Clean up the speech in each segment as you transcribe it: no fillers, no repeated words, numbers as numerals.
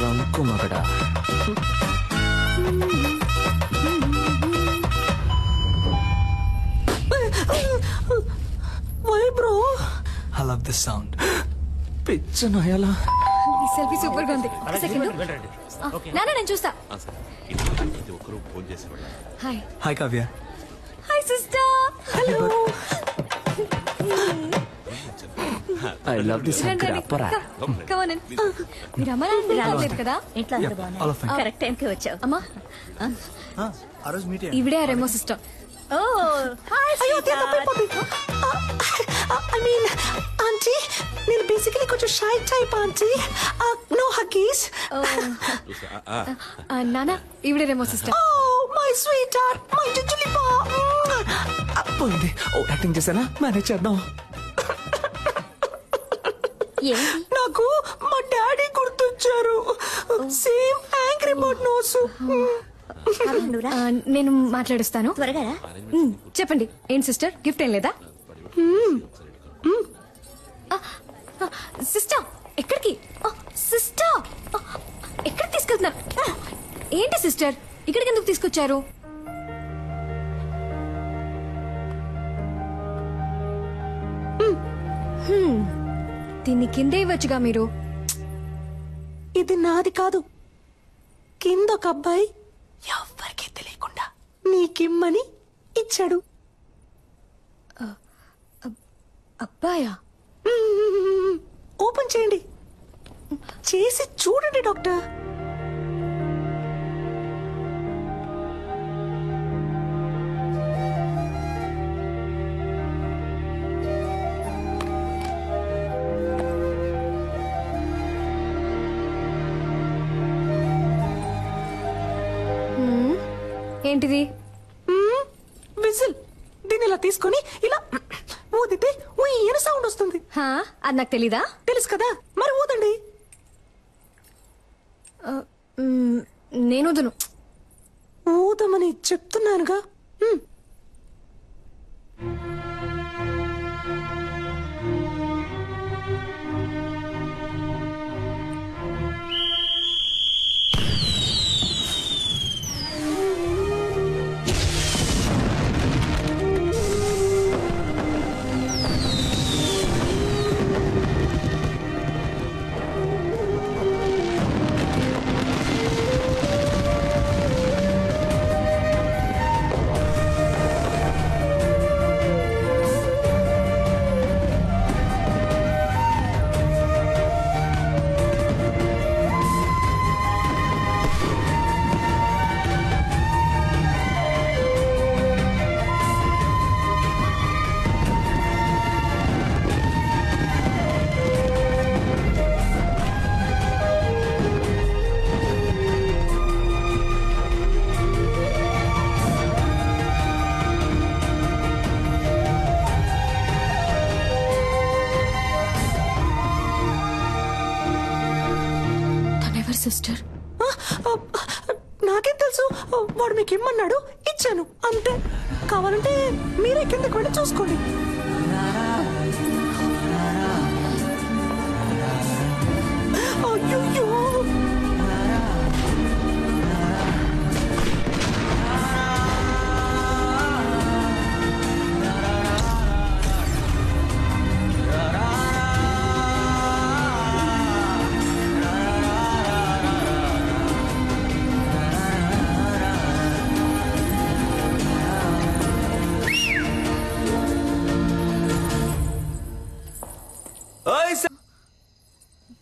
రంకు మగడా. Why bro? I love this sound. పిచ్చ నాయాలా. ఈ selfie super గా ఉంది. సెకండ్ నాన్న నేను చూస్తా. Hi hi Kavya. Hi sister. Hello. I love this grappa. Come on in. మీరు అమ్మ నాన్న రాలేదు కదా? ఇంట్లో అంతా బాగున్నాయి. కరెక్ట్ టైం కి వచ్చావు. అమ్మా ఆ రోజు మీట్ ఇవిడే రెమో సిస్టర్. Oh hi. అయ్యో తప్పైపోతుంది. ఐ మీన్ ఆంటీ నేను బేసికలీ కొంచెం shy type aunty. No huggies. నాన్న ఇవిడే Remo sister. Oh my sweetheart my జుజులి పా. పోయింది. ఓ యాక్టింగ్ చేసానా? మేనేజ్ చేద్దాం. నాకు మా డాడీ గుర్తొచ్చారు. Same angry bird nose. నేను మాట్లాడుస్తాను. త్వరగా చెప్పండి ఏంటి సిస్టర్ గిఫ్ట్ ఏం లేదా? సిస్టర్ ఎక్కడికి? సిస్టర్ ఎక్కడికి తీసుకెళ్తున్నారు? ఏంటి సిస్టర్ ఇక్కడికి ఎందుకు తీసుకొచ్చారు? దీన్ని కిందే ఇవ్వచ్చుగా మీరు. ఇది నాది కాదు. కింద ఒక అబ్బాయి ఎవ్వరికీ తెలియకుండా నీకిమ్మని ఇచ్చాడు. అబ్బాయా? ఓపెన్ చేయండి. చేసి చూడండి డాక్టర్. ఏంటిది? విజిల్. దీన్ని ఇలా తీసుకొని ఇలా ఊదితే ఊయన సౌండ్ వస్తుంది. అది నాకు తెలీదా? తెలుసు కదా మరి ఊదండి. నేను వదును. ఊదమని చెప్తున్నానుగా. సిస్టర్ నాకేం తెలుసు. వాడు మీకు ఇమ్మన్నాడు ఇచ్చాను అంతే. కావాలంటే మీరే కిందకి వెళ్ళి చూసుకోండి. అయ్యో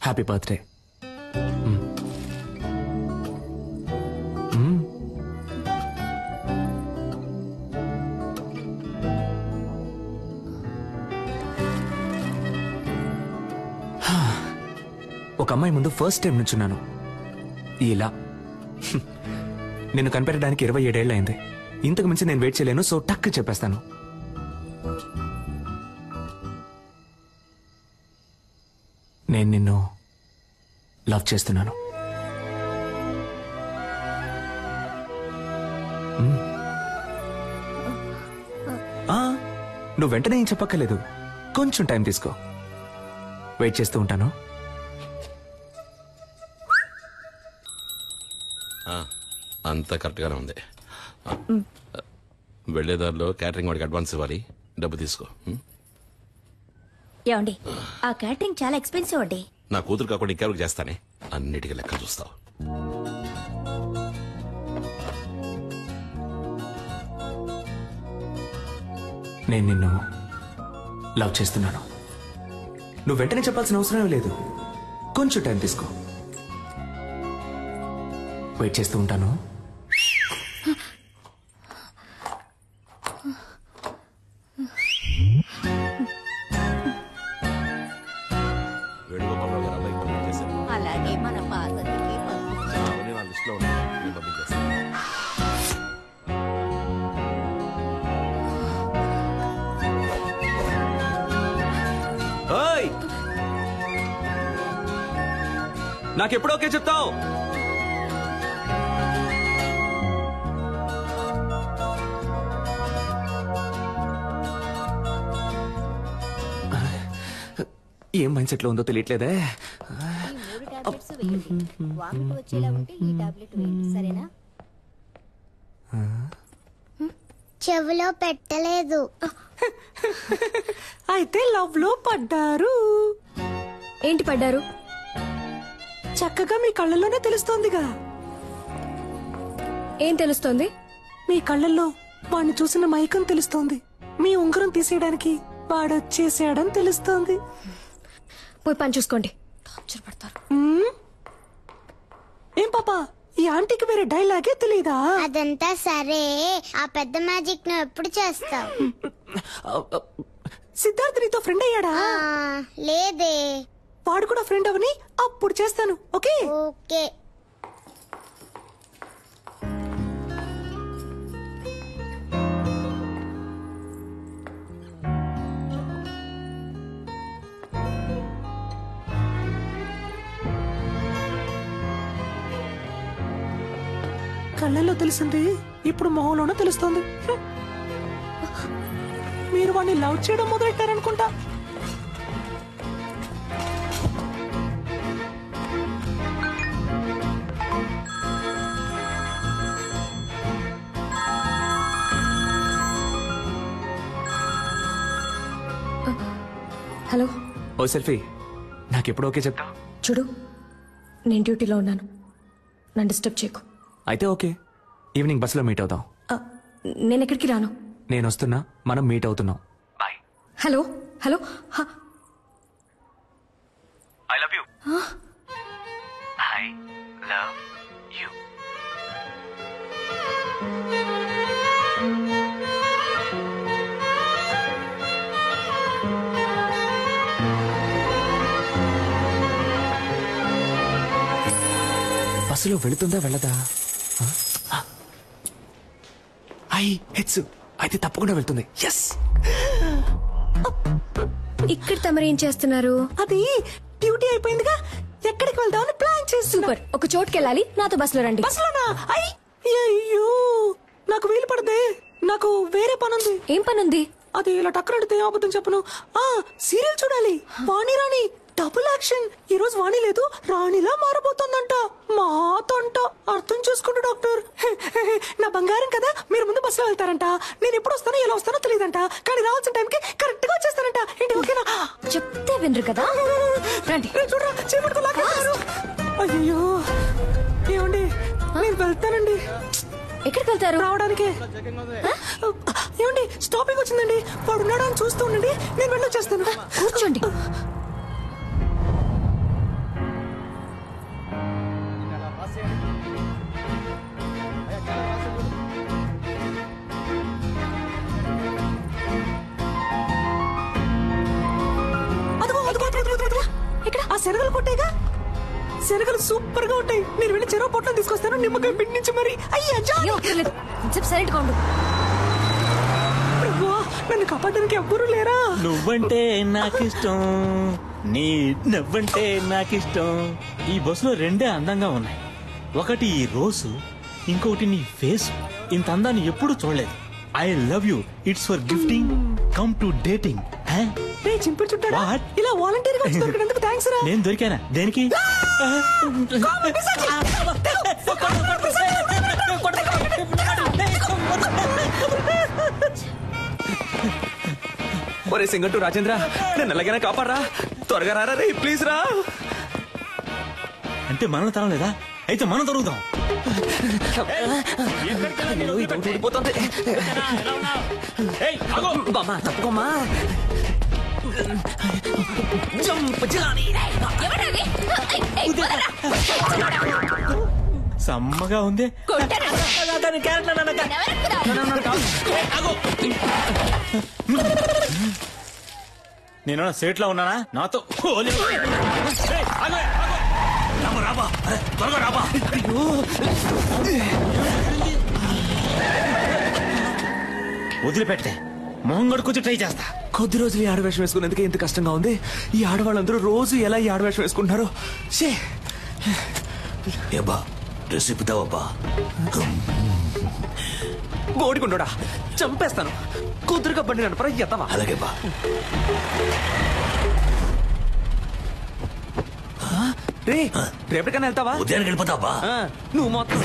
హ్యాపీ బర్త్డే. ఒక అమ్మాయి ముందు ఫస్ట్ టైం నుంచున్నాను. ఇలా నిన్ను కనిపెట్టడానికి 27 ఏళ్ళు అయింది. ఇంతకు మించి నేను వెయిట్ చేయలేను. సో టక్ చెప్పేస్తాను. నేను నిన్ను లవ్ చేస్తున్నాను. నువ్వు వెంటనే ఏం చెప్పక్కర్లేదు. కొంచెం టైం తీసుకో. వెయిట్ చేస్తూ ఉంటాను. అంతా కరెక్ట్గానే ఉంది. వెళ్లేదారిలో క్యాటరింగ్ వాడికి అడ్వాన్స్ ఇవ్వాలి, డబ్బు తీసుకో. ఏమండి ఆ క్యాటరింగ్ చాలా ఎక్స్పెన్సివ్ అండి. నా కూతురు కాకుండా ఇంకెవరికి చేస్తానే, అన్నిటికీ లెక్క చూస్తావు. నేను నిన్ను లవ్ చేస్తున్నాను. నువ్వు వెంటనే చెప్పాల్సిన అవసరం లేదు, కొంచెం టైం తీసుకో. వెయిట్ చేస్తూ ఉంటాను. వేణుగోపాలరావు గారు అబ్బాయి కంప్లీట్ చేశారు. అలాగే మన పార్వతికి అవన్నీ నా లిస్టులో ఉన్నాయి, నేను పంపించేస్తాను. ఓయ్, నాకెప్పుడు ఓకే చెప్తావు? ఏం మైండ్ సెట్ లో ఉందో తెలియట్లేదే. వచ్చేలా ఉంటే ఈ టాబ్లెట్ వేయండి, సరేనా? చెవిలో పెట్టలేదు. అయితే లవ్ లో పడ్డారు. ఏంటి పడ్డారు? చక్కగా మీ కళ్ళల్లోనే తెలుస్తోందిగా. ఏం తెలుస్తోంది? మీ కళ్ళల్లో వాడిని చూసిన మైకం తెలుస్తోంది. మీ ఉంగరం తీసేయడానికి వాడొచ్చేసాడని తెలుస్తోంది. పోయి పని చూసుకోండి. టార్చర్ పడతారు. ఏం పాపా, ఈ ఆంటీకి వేరే డైలాగే తెలీదా? అదంతా సరే, ఆ పెద్ద మ్యాజిక్ నువ్వు ఎప్పుడు చేస్తావు? సిద్ధార్థ్ నీతో ఫ్రెండ్ అయ్యాడా? లేదే. వాడు కూడా ఫ్రెండ్ అవని అప్పుడు చేస్తాను. Okay okay. కళ్ళల్లో తెలిసింది ఇప్పుడు మొహంలోనూ తెలుస్తోంది. మీరు వాడిని లవ్ చేయడం మొదలెట్టారనుకుంటా. హలో. ఓ సెల్ఫీ, నాకెప్పుడు ఓకే చెప్తావు? చూడు, నేను డ్యూటీలో ఉన్నాను, నన్ను డిస్టర్బ్ చేయకు. అయితే ఓకే, ఈవినింగ్ బస్సులో మీట్ అవుతాం. నేను ఎక్కడికి రాను. నేను వస్తున్నా, మనం మీట్ అవుతున్నాం. Bye. Hello hello. I love you. I love you. బస్సులో వెళుతుందా వెళ్ళదా? హెచ్చు అయితే తప్పకుండా వెళ్తుంది. ఎస్. ఇక్కడ తమరేం చేస్తున్నారు? అది డ్యూటీ అయిపోయిందిగా, ఎక్కడికి వెళ్దామని ప్లాన్ చేసి. సూపర్. ఒక చోటుకి వెళ్ళాలి, నాతో బస్సులో రండి. బస్సులోనా? అయ్యో, నాకు వీలు పడదే, నాకు వేరే పనుంది. ఏం పనుంది? అది ఇలా టక్కరడితే అబద్ధం చెప్పను. సీరియల్ చూడాలి, వాణి రాణి డబుల్ యాక్షన్. ఈ రోజు వాణి లేదు, రాణిలా మారబోతోందంట. మాతంట. అర్థం చేసుకుంటా డాక్టర్. నా బంగారం కదా, మీరు ముందు బస్సులో వెళ్తారంట, నేను ఎప్పుడు వస్తానో ఎలా వస్తానో తెలియదంట, కానీ రావాల్సిన టైంకి కరెక్ట్ గా వచ్చేస్తారంట. ఏంటి ఓకేనా? చెప్తే వినరు కదా. రండి. చూడరా, చేపట్టుకో లాగేస్తారు. అయ్యో ఏమండి, నేను వెళ్తానండి. ఎక్కడికి వెళ్తారు? రావడానికి. ఏమండి, స్టాపింగ్ వచ్చిందండి, వాడు ఉన్నాడా అని చూస్తూ ఉండండి, నేను వెళ్ళొచ్చేస్తాను. కూర్చోండి. ఇక్కడ ఆ శనగలు కొట్టేగా, శనగలు సూపర్ గా ఉంటాయి. నేను వెళ్ళి చెరువు పొట్టం తీసుకొస్తాను, నిమ్మకాయ పిండి నుంచి మరి. అయ్యా సైలెంట్ గా ఉండు. నన్ను కాపాడడానికి ఎవ్వరూ లేరా? నువ్వంటే నాకిష్టం, నీ నవ్వంటే నాకిష్టం. ఈ బస్సులో రెండే అందంగా ఉన్నాయి, ఒకటి ఈ రోజు, ఇంకొకటి నీ ఫేస్. ఇంత అందాన్ని ఎప్పుడు చూడలేదు. I love you. It's for gifting, come to dating. చింపుడు చుట్టాడా? ఇలా వాలంటీర్ గా దొరికినందుకు థ్యాంక్స్ రా. నేను దొరికానా? దేనికి? ఒరే సింగట్టు రాజేంద్ర నేను ఎలాగైనా కాపాడరా, త్వరగా రారా రే ప్లీజ్ రా. అంటే మనం తరలేదా? అయితే మనం తరుగుదాం. ఊడిపోతుంది. బామ్మా తప్పుకోమ్మా. సమ్మగా ఉంది. నేను సేట్ లో ఉన్నానా? నాతో వదిలిపెట్టే మొహం గడుకొచ్చి ట్రై చేస్తా. కొద్ది రోజులు ఈ ఆడవేషం వేసుకునేందుకే ఇంత కష్టంగా ఉంది. ఈ ఆడవాళ్ళందరూ రోజు ఎలా ఈ ఆడవేషం వేసుకుంటున్నారు. డ్రెస్ ఇప్పుతావబ్బా. బోడికుండోడా చంపేస్తాను. కుదురుగా బండి నడపరా ఎత్తవా. అలాగే బా. రే రేపటికైనా వెళ్తావా? ఉదయానికి వెళ్ళిపోతావా? నువ్వు మొత్తం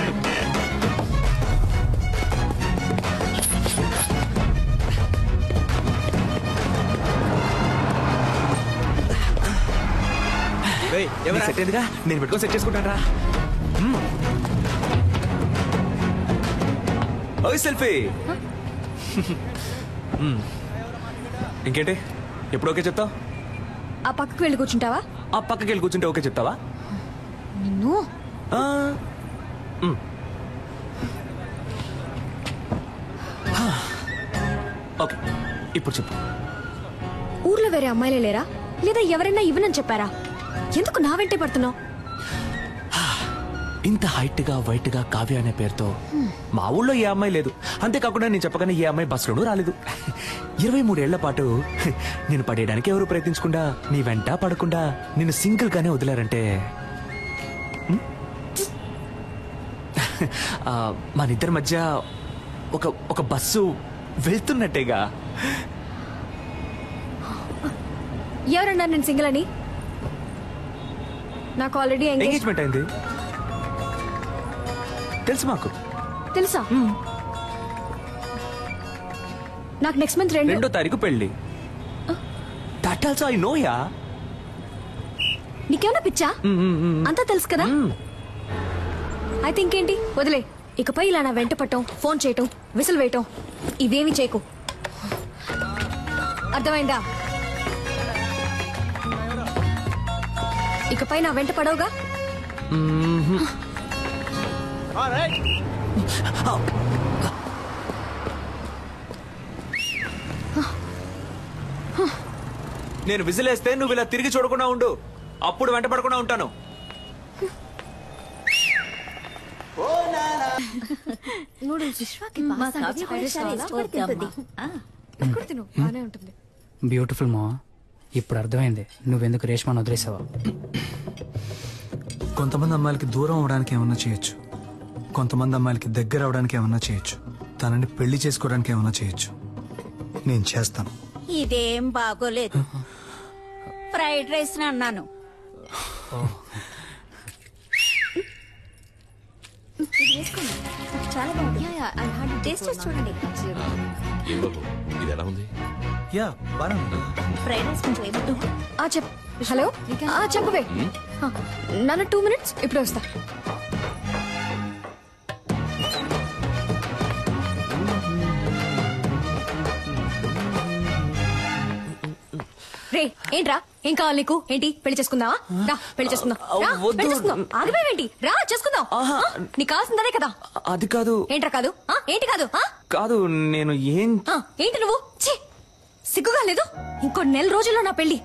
సెట్ అయిందిగా, నేను పెట్టుకొని సెట్ చేసుకుంటాను రా. ఓయ్ సెల్ఫీ. ఇంకేంటి ఎప్పుడు ఓకే చెప్తావు? ఆ పక్కకు వెళ్ళి కూర్చుంటావా? ఆ పక్కకి వెళ్ళి కూర్చుంటే ఓకే చెప్తావా? నిన్ను ఓకే ఇప్పుడు చెప్పు. ఊర్లో వేరే అమ్మాయిలే లేరా, లేదా ఎవరైనా ఇవ్వనని చెప్పారా? ఎందుకు నా వెంటే పడుతున్నావు? ఇంత హైట్ గా వైట్ గా కావ్య అనే పేరుతో మా ఊళ్ళో ఏ అమ్మాయి లేదు. అంతేకాకుండా నేను చెప్పగానే ఏ అమ్మాయి బస్సులోనూ రాలేదు. 23 ఏళ్ల పాటు నేను పడేయడానికి ఎవరు ప్రయత్నించకుండా నీ వెంట పడకుండా నిన్ను సింగిల్ గానే వదిలారంటే మనిద్దరి మధ్య ఒక బస్సు వెళ్తున్నట్టేగా. ఎవరన్నారు నేను సింగిల్ అని? నాకు ఆల్రెడీ ఎంగేజ్మెంట్ అయింది తెలుసు. మాకు తెలుసా? నాకు నెక్స్ట్ మంత్ 2వ తారీఖు పెళ్లి. That also I know yeah. నీకేమైనా పిచ్చా? అంతా తెలుసు కదా. అయితే ఇంకేంటి వదిలే. ఇకపై ఇలా నా వెంట పట్టం, ఫోన్ చేయటం, విసిల్ వేయటం ఇవేమి చేయకు. అర్థమైందా? ఇకపై నా వెంట పడవుగా. నేను విసిలేస్తే నువ్వు ఇలా తిరిగి చూడకుండా ఉండు, అప్పుడు వెంట పడకుండా ఉంటాను. బ్యూటిఫుల్ మా. ఇప్పుడు అర్థమైంది నువ్వెందుకు రేష్మాను వదిలేసావా. కొంతమంది అమ్మాయిలకి దూరం అవడానికి ఏమన్నా చేయొచ్చు, కొంతమంది అమ్మాయిలకి దగ్గర అవడానికి ఏమన్నా చేయొచ్చు, తనని పెళ్లి చేసుకోవడానికి ఏమన్నా చేయొచ్చు. నేను చేస్తాను. ఇదేం బాగోలేదు. ఫ్రైడ్ రైస్ అన్నాను. చాలా బాగుంది. టేస్ట్ చేసి చూడండి. ఏం బాబు ఇది ఎలా ఉంది? యా బాగా. ఫ్రైడ్ రైస్ కొంచెం ఏమిటో. హలో చెప్పవే. నన్ను 2 minutes ఇప్పుడు వస్తా. రే ఏంట్రా, ఏం కావాలి నీకు? ఏంటి పెళ్లి చేసుకుందావా? రా పెళ్లి చేసుకుందాం. రా, పెళ్లి చేసుకుందాం. ఆగిపోయావేంటి? రా చేసుకుందాం. నీకు కావాల్సిందే కదా. అది కాదు. ఏంట్రా కాదు? ఏంటి కాదు? కాదు నేను ఏంటి నువ్వు? సిగ్గుగా లేదు? ఇంకో 1 నెల రోజుల్లో నా పెళ్లి.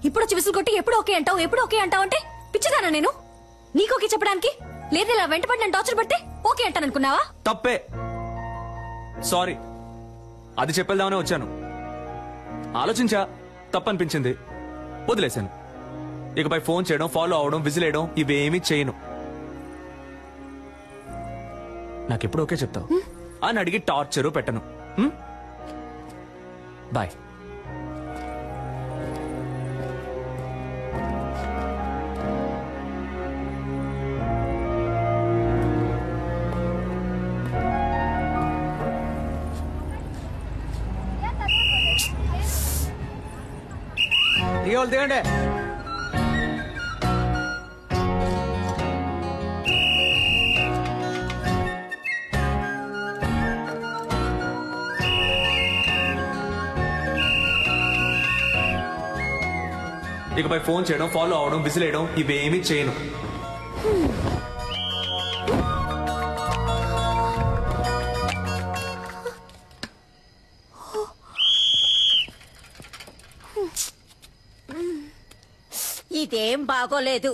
ఇప్పుడు వచ్చి విసులు కొట్టి ఎప్పుడు ఓకే అంటావు, ఎప్పుడు ఓకే అంటావు అంటే పిచ్చిదానా నేను? నీకు ఓకే చెప్పడానికి? లేదు ఇలా వెంటపడి నన్ను టార్చర్ పడితే ఓకే అంటాను అనుకున్నావా? తప్పే, సారీ. అది చెప్పేద్దామనే వచ్చాను. ఆలోచించా, తప్పనిపించింది, వదిలేశాను. ఇకపై ఫోన్ చేయడం, ఫాలో అవడం, విజిలేయడం ఇవేమీ చేయను. నాకెప్పుడు ఓకే చెప్తావు అని అడిగి టార్చరు పెట్టను. బాయ్. ఫోటోలు తీయండి. ఇకపై ఫోన్ చేయడం, ఫాలో అవడం, విసిలేయడం ఇవేమీ చేయను. ఇదేం బాగోలేదు.